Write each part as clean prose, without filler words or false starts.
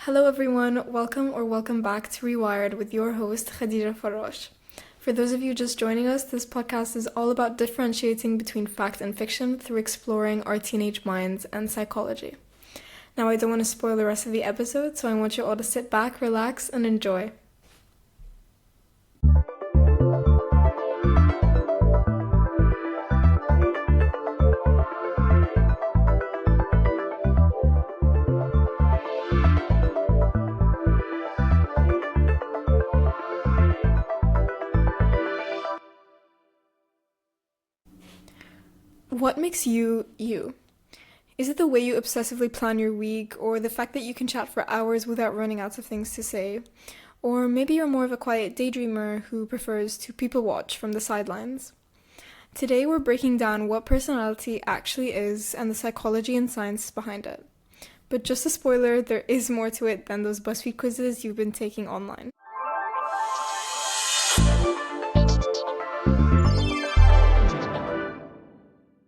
Hello everyone, welcome back to Rewired with your host Khadija Farosh. For those of you just joining us, this podcast is all about differentiating between fact and fiction through exploring our teenage minds and psychology. Now I don't want to spoil the rest of the episode, so I want you all to sit back, relax, and enjoy. What makes you, you? Is it the way you obsessively plan your week, or the fact that you can chat for hours without running out of things to say? Or maybe you're more of a quiet daydreamer who prefers to people watch from the sidelines? Today we're breaking down what personality actually is and the psychology and science behind it. But just a spoiler, there is more to it than those BuzzFeed quizzes you've been taking online.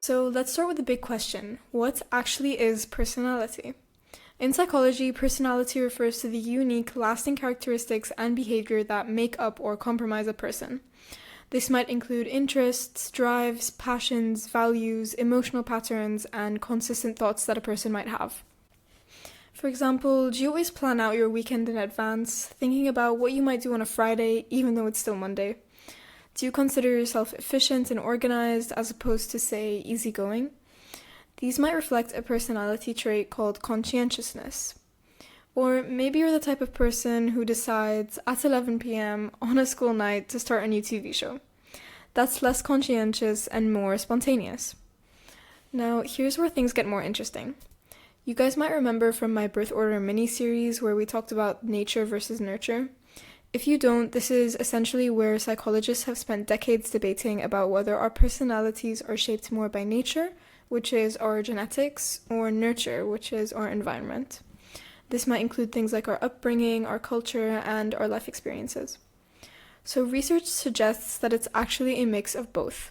So let's start with the big question. What actually is personality? In psychology, personality refers to the unique, lasting characteristics and behavior that make up or compromise a person. This might include interests, drives, passions, values, emotional patterns, and consistent thoughts that a person might have. For example, do you always plan out your weekend in advance, thinking about what you might do on a Friday, even though it's still Monday? Do you consider yourself efficient and organized as opposed to, say, easygoing? These might reflect a personality trait called conscientiousness. Or maybe you're the type of person who decides at 11 p.m. on a school night to start a new TV show. That's less conscientious and more spontaneous. Now, here's where things get more interesting. You guys might remember from my birth order mini-series where we talked about nature versus nurture. If you don't, this is essentially where psychologists have spent decades debating about whether our personalities are shaped more by nature, which is our genetics, or nurture, which is our environment. This might include things like our upbringing, our culture, and our life experiences. So research suggests that it's actually a mix of both.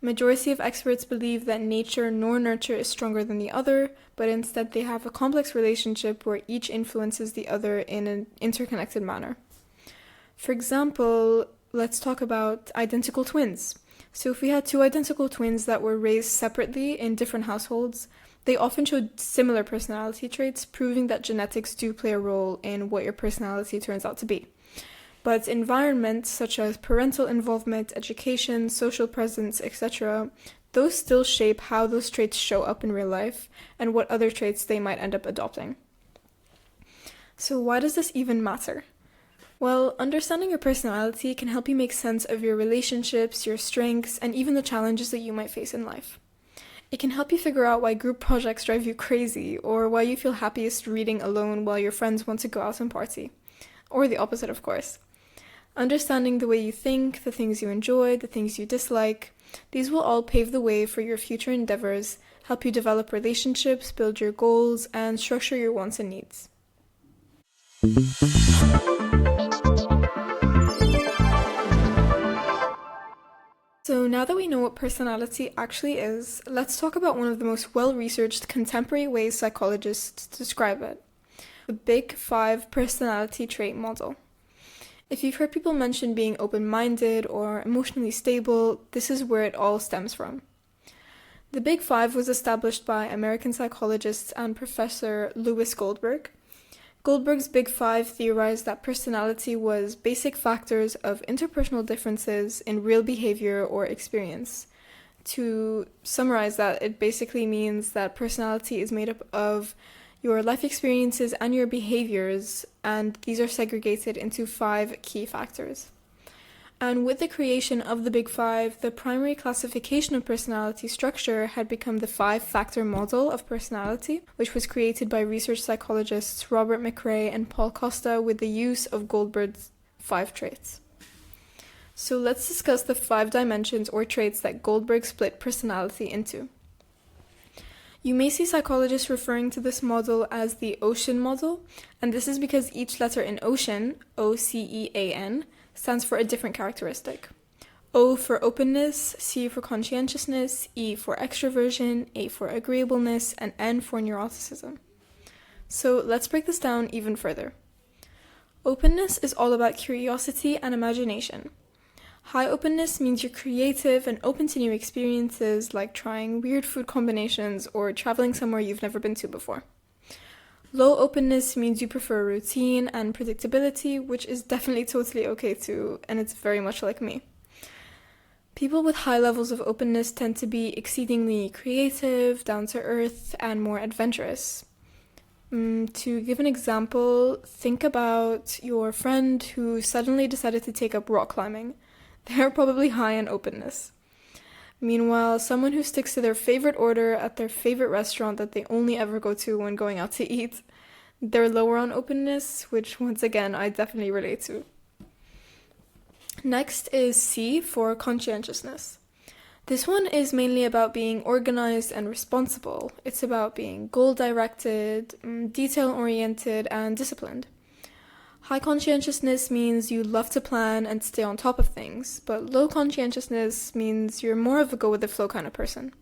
Majority of experts believe that nature nor nurture is stronger than the other, but instead they have a complex relationship where each influences the other in an interconnected manner. For example, let's talk about identical twins. So if we had two identical twins that were raised separately in different households, they often showed similar personality traits, proving that genetics do play a role in what your personality turns out to be. But environments such as parental involvement, education, social presence, etc., those still shape how those traits show up in real life and what other traits they might end up adopting. So why does this even matter? Well, understanding your personality can help you make sense of your relationships, your strengths, and even the challenges that you might face in life. It can help you figure out why group projects drive you crazy, or why you feel happiest reading alone while your friends want to go out and party. Or the opposite, of course. Understanding the way you think, the things you enjoy, the things you dislike, these will all pave the way for your future endeavors, help you develop relationships, build your goals, and structure your wants and needs. So now that we know what personality actually is, let's talk about one of the most well-researched contemporary ways psychologists describe it, the Big Five personality trait model. If you've heard people mention being open-minded or emotionally stable, this is where it all stems from. The Big Five was established by American psychologist and professor Lewis Goldberg. Goldberg's Big Five theorized that personality was basic factors of interpersonal differences in real behavior or experience. To summarize that, it basically means that personality is made up of your life experiences and your behaviors, and these are segregated into 5 key factors. And with the creation of the Big Five, the primary classification of personality structure had become the 5-factor model of personality, which was created by research psychologists Robert McRae and Paul Costa with the use of Goldberg's 5 traits. So let's discuss the 5 dimensions or traits that Goldberg split personality into. You may see psychologists referring to this model as the ocean model, and this is because each letter in ocean, O-C-E-A-N, stands for a different characteristic. O for openness, C for conscientiousness, E for extroversion, A for agreeableness, and N for neuroticism. So let's break this down even further. Openness is all about curiosity and imagination. High openness means you're creative and open to new experiences like trying weird food combinations or traveling somewhere you've never been to before. Low openness means you prefer routine and predictability, which is definitely totally okay too, and it's very much like me. People with high levels of openness tend to be exceedingly creative, down to earth, and more adventurous. To give an example, think about your friend who suddenly decided to take up rock climbing. They're probably high in openness. Meanwhile, someone who sticks to their favorite order at their favorite restaurant that they only ever go to when going out to eat, they're lower on openness, which once again I definitely relate to. Next is C for conscientiousness. This one is mainly about being organized and responsible. It's about being goal-directed, detail-oriented, and disciplined. High conscientiousness means you love to plan and stay on top of things, but low conscientiousness means you're more of a go-with-the-flow kind of person.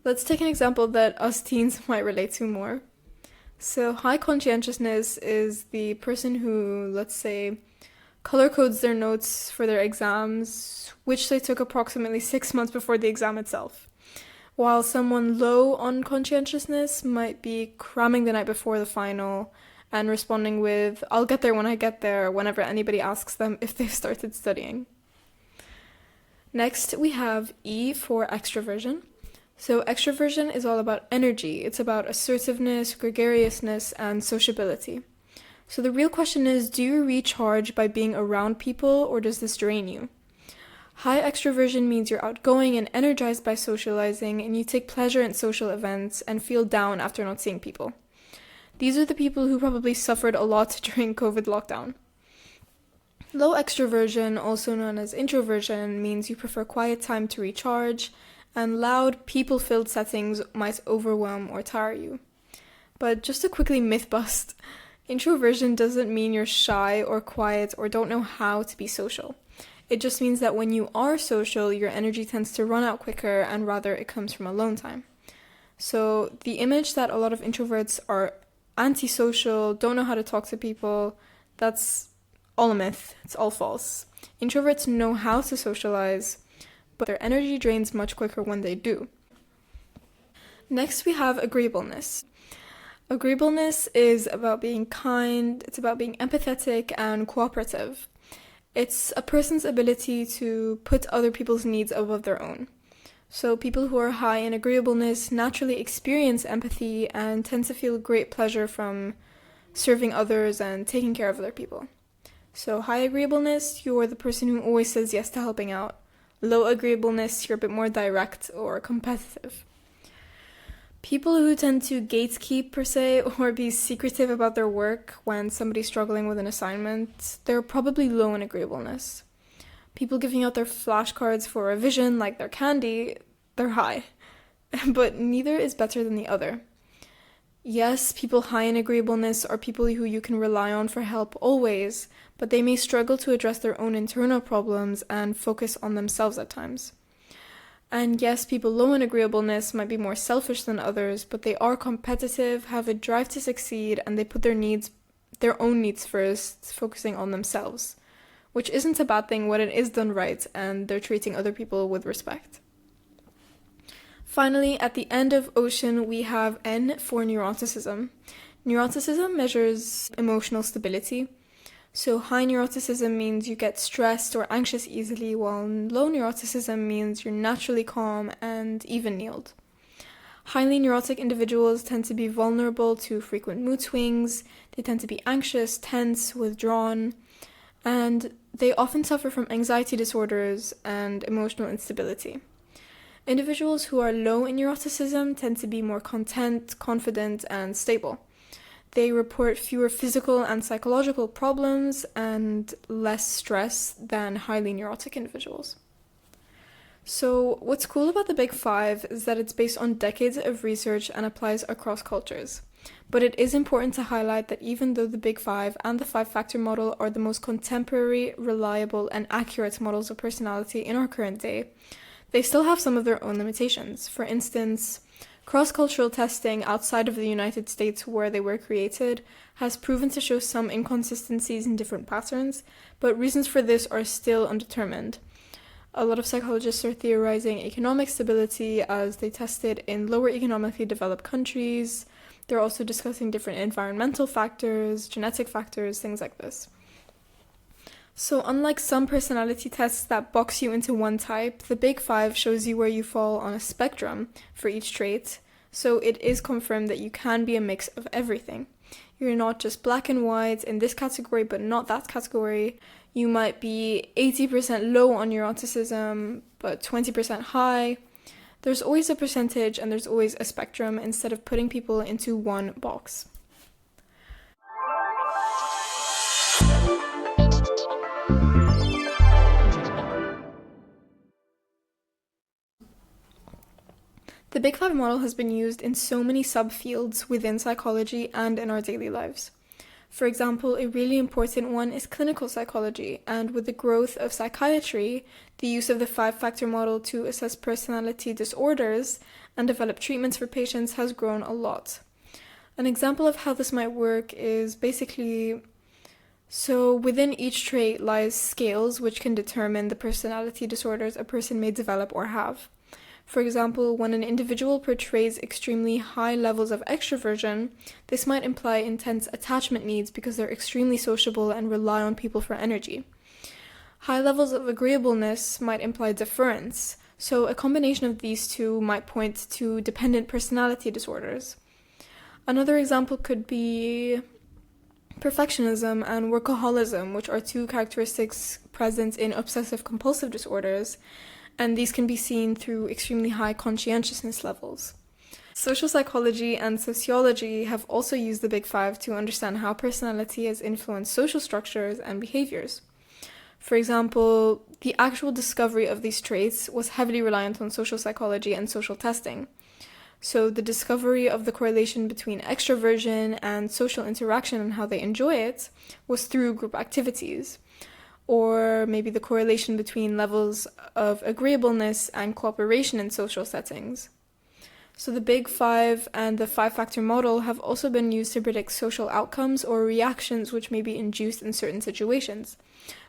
Let's take an example that us teens might relate to more. So high conscientiousness is the person who, let's say, color codes their notes for their exams, which they took approximately 6 months before the exam itself. While someone low on conscientiousness might be cramming the night before the final and responding with, "I'll get there when I get there," whenever anybody asks them if they've started studying. Next, we have E for extroversion. So extroversion is all about energy. It's about assertiveness, gregariousness, and sociability. So the real question is, do you recharge by being around people, or does this drain you? High extroversion means you're outgoing and energized by socializing, and you take pleasure in social events and feel down after not seeing people. These are the people who probably suffered a lot during COVID lockdown. Low extroversion, also known as introversion, means you prefer quiet time to recharge, and loud, people-filled settings might overwhelm or tire you. But just to quickly myth bust, introversion doesn't mean you're shy or quiet or don't know how to be social. It just means that when you are social, your energy tends to run out quicker, and rather it comes from alone time. So the image that a lot of introverts are antisocial, don't know how to talk to people, that's all a myth. It's all false. Introverts know how to socialize, but their energy drains much quicker when they do. Next, we have agreeableness. Agreeableness is about being kind, it's about being empathetic and cooperative. It's a person's ability to put other people's needs above their own. So people who are high in agreeableness naturally experience empathy and tend to feel great pleasure from serving others and taking care of other people. So high agreeableness, you're the person who always says yes to helping out. Low agreeableness, you're a bit more direct or competitive. People who tend to gatekeep, per se, or be secretive about their work when somebody's struggling with an assignment, they're probably low in agreeableness. People giving out their flashcards for revision like they're candy, they're high. But neither is better than the other. Yes, people high in agreeableness are people who you can rely on for help always, but they may struggle to address their own internal problems and focus on themselves at times. And yes, people low in agreeableness might be more selfish than others, but they are competitive, have a drive to succeed, and they put their own needs first, focusing on themselves. Which isn't a bad thing when it is done right and they're treating other people with respect. Finally, at the end of Ocean, we have N for neuroticism. Neuroticism measures emotional stability. So high neuroticism means you get stressed or anxious easily, while low neuroticism means you're naturally calm and even-keeled. Highly neurotic individuals tend to be vulnerable to frequent mood swings, they tend to be anxious, tense, withdrawn, and they often suffer from anxiety disorders and emotional instability. Individuals who are low in neuroticism tend to be more content, confident, and stable. They report fewer physical and psychological problems and less stress than highly neurotic individuals. So, what's cool about the Big Five is that it's based on decades of research and applies across cultures. But it is important to highlight that even though the Big Five and the five-factor model are the most contemporary, reliable, and accurate models of personality in our current day, they still have some of their own limitations. For instance, Cross-cultural testing outside of the United States where they were created has proven to show some inconsistencies in different patterns, but reasons for this are still undetermined. A lot of psychologists are theorizing economic stability as they tested in lower economically developed countries. They're also discussing different environmental factors, genetic factors, things like this. So unlike some personality tests that box you into one type, the Big Five shows you where you fall on a spectrum for each trait, so it is confirmed that you can be a mix of everything. You're not just black and white in this category but not that category. You might be 80% low on your autism but 20% high. There's always a percentage and there's always a spectrum instead of putting people into one box. The Big Five model has been used in so many subfields within psychology and in our daily lives. For example, a really important one is clinical psychology, and with the growth of psychiatry, the use of the five-factor model to assess personality disorders and develop treatments for patients has grown a lot. An example of how this might work is basically, so within each trait lies scales which can determine the personality disorders a person may develop or have. For example, when an individual portrays extremely high levels of extroversion, this might imply intense attachment needs because they're extremely sociable and rely on people for energy. High levels of agreeableness might imply deference, so a combination of these two might point to dependent personality disorders. Another example could be perfectionism and workaholism, which are two characteristics present in obsessive-compulsive disorders, and these can be seen through extremely high conscientiousness levels. Social psychology and sociology have also used the Big Five to understand how personality has influenced social structures and behaviors. For example, the actual discovery of these traits was heavily reliant on social psychology and social testing. So the discovery of the correlation between extroversion and social interaction and how they enjoy it was through group activities. Or maybe the correlation between levels of agreeableness and cooperation in social settings. So the Big Five and the five-factor model have also been used to predict social outcomes or reactions which may be induced in certain situations.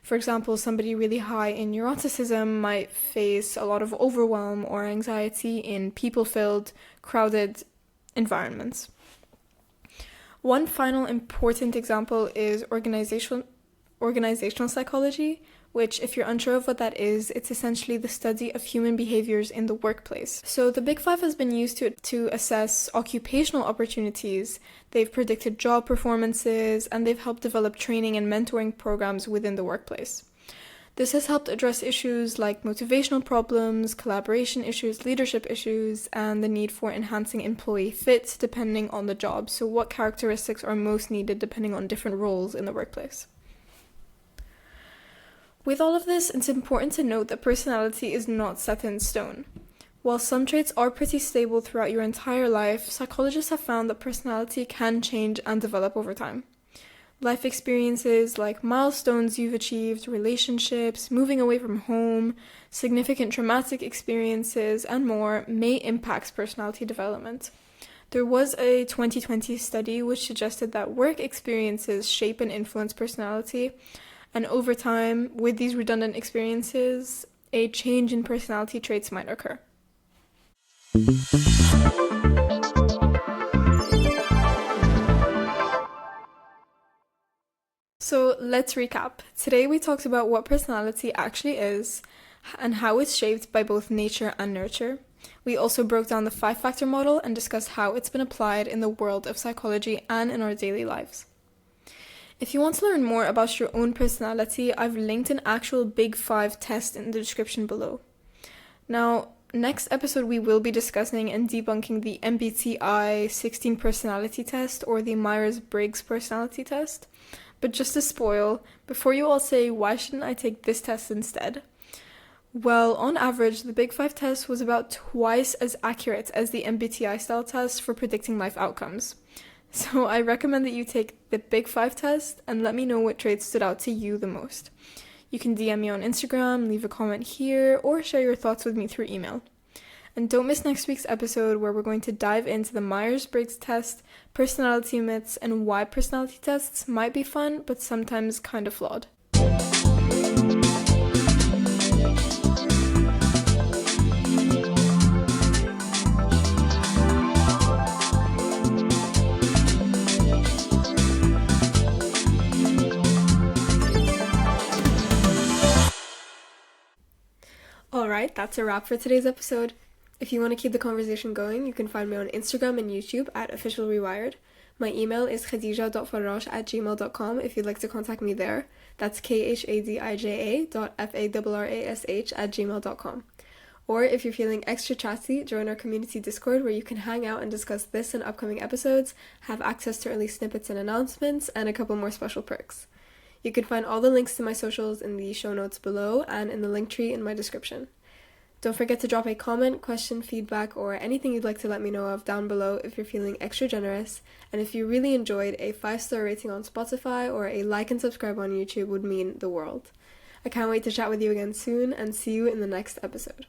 For example, somebody really high in neuroticism might face a lot of overwhelm or anxiety in people-filled, crowded environments. One final important example is organizational psychology, which, if you're unsure of what that is, it's essentially the study of human behaviors in the workplace. So the Big Five has been used to assess occupational opportunities. They've predicted job performances, and they've helped develop training and mentoring programs within the workplace. This has helped address issues like motivational problems, collaboration issues, leadership issues, and the need for enhancing employee fit depending on the job. So what characteristics are most needed depending on different roles in the workplace. With all of this, it's important to note that personality is not set in stone. While some traits are pretty stable throughout your entire life, psychologists have found that personality can change and develop over time. Life experiences like milestones you've achieved, relationships, moving away from home, significant traumatic experiences, and more may impact personality development. There was a 2020 study which suggested that work experiences shape and influence personality, and over time, with these redundant experiences, a change in personality traits might occur. So let's recap. Today we talked about what personality actually is and how it's shaped by both nature and nurture. We also broke down the five-factor model and discussed how it's been applied in the world of psychology and in our daily lives. If you want to learn more about your own personality, I've linked an actual Big Five test in the description below. Now, next episode we will be discussing and debunking the MBTI 16 personality test or the Myers-Briggs personality test. But just to spoil, before you all say, why shouldn't I take this test instead? Well, on average, the Big Five test was about twice as accurate as the MBTI style test for predicting life outcomes. So I recommend that you take the Big Five test and let me know what traits stood out to you the most. You can DM me on Instagram, leave a comment here, or share your thoughts with me through email. And don't miss next week's episode where we're going to dive into the Myers-Briggs test, personality myths, and why personality tests might be fun, but sometimes kind of flawed. Alright, that's a wrap for today's episode. If you want to keep the conversation going, you can find me on Instagram and YouTube at OfficialRewired. My email is khadija.farrash@gmail.com if you'd like to contact me there. That's khadija.farrash@gmail.com. Or if you're feeling extra chatty, join our community Discord where you can hang out and discuss this and upcoming episodes, have access to early snippets and announcements, and a couple more special perks. You can find all the links to my socials in the show notes below and in the Linktree in my description. Don't forget to drop a comment, question, feedback, or anything you'd like to let me know of down below if you're feeling extra generous. And if you really enjoyed, a 5-star rating on Spotify or a like and subscribe on YouTube would mean the world. I can't wait to chat with you again soon and see you in the next episode.